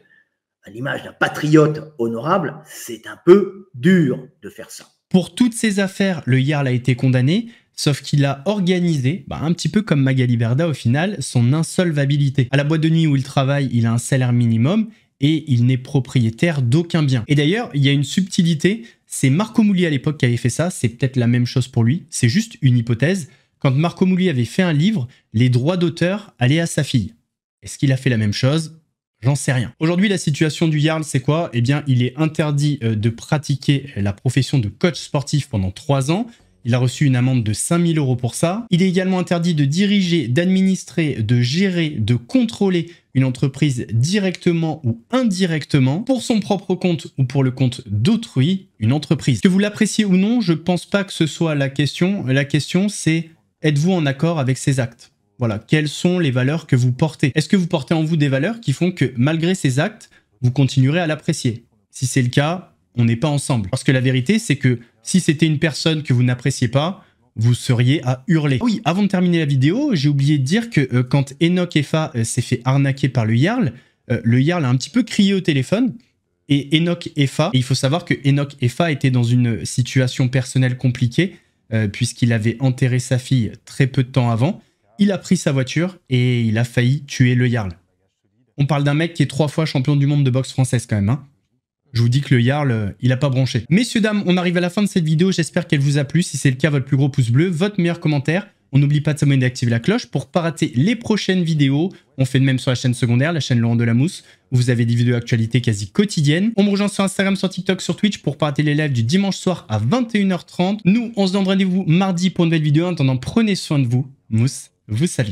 Speaker 13: à l'image d'un patriote honorable, c'est un peu dur de faire ça.
Speaker 4: Pour toutes ces affaires, le Jarl a été condamné, sauf qu'il a organisé, un petit peu comme Magali Berda au final, son insolvabilité. À la boîte de nuit où il travaille, il a un salaire minimum et il n'est propriétaire d'aucun bien. Et d'ailleurs, il y a une subtilité, c'est Marco Mouli à l'époque qui avait fait ça, c'est peut-être la même chose pour lui, c'est juste une hypothèse. Quand Marco Mouli avait fait un livre, les droits d'auteur allaient à sa fille. Est-ce qu'il a fait la même chose ? J'en sais rien. Aujourd'hui, la situation du Jarl, c'est quoi? Eh bien, il est interdit de pratiquer la profession de coach sportif pendant 3 ans. Il a reçu une amende de 5 000 € pour ça. Il est également interdit de diriger, d'administrer, de gérer, de contrôler une entreprise directement ou indirectement pour son propre compte ou pour le compte d'autrui, une entreprise. Que vous l'appréciez ou non, je pense pas que ce soit la question. La question, c'est êtes-vous en accord avec ces actes? Voilà, quelles sont les valeurs que vous portez? Est-ce que vous portez en vous des valeurs qui font que malgré ces actes, vous continuerez à l'apprécier? Si c'est le cas, on n'est pas ensemble. Parce que la vérité, c'est que si c'était une personne que vous n'appréciez pas, vous seriez à hurler. Oui, avant de terminer la vidéo, j'ai oublié de dire que quand Enoch Effa s'est fait arnaquer par le Jarl a un petit peu crié au téléphone. Et Enoch Effa, il faut savoir que Enoch Effa était dans une situation personnelle compliquée, puisqu'il avait enterré sa fille très peu de temps avant. Il a pris sa voiture et il a failli tuer le Jarl. On parle d'un mec qui est 3 fois champion du monde de boxe française quand même. Je vous dis que le Jarl, il a pas bronché. Messieurs, dames, on arrive à la fin de cette vidéo. J'espère qu'elle vous a plu. Si c'est le cas, votre plus gros pouce bleu, votre meilleur commentaire. On n'oublie pas de s'abonner et d'activer la cloche pour pas rater les prochaines vidéos. On fait de même sur la chaîne secondaire, la chaîne Laurent Delamousse, où vous avez des vidéos d'actualité quasi quotidiennes. On me rejoint sur Instagram, sur TikTok, sur Twitch pour pas rater les lives du dimanche soir à 21 h 30. Nous, on se donne rendez-vous mardi pour une nouvelle vidéo. En attendant, prenez soin de vous. Mousse vous salue.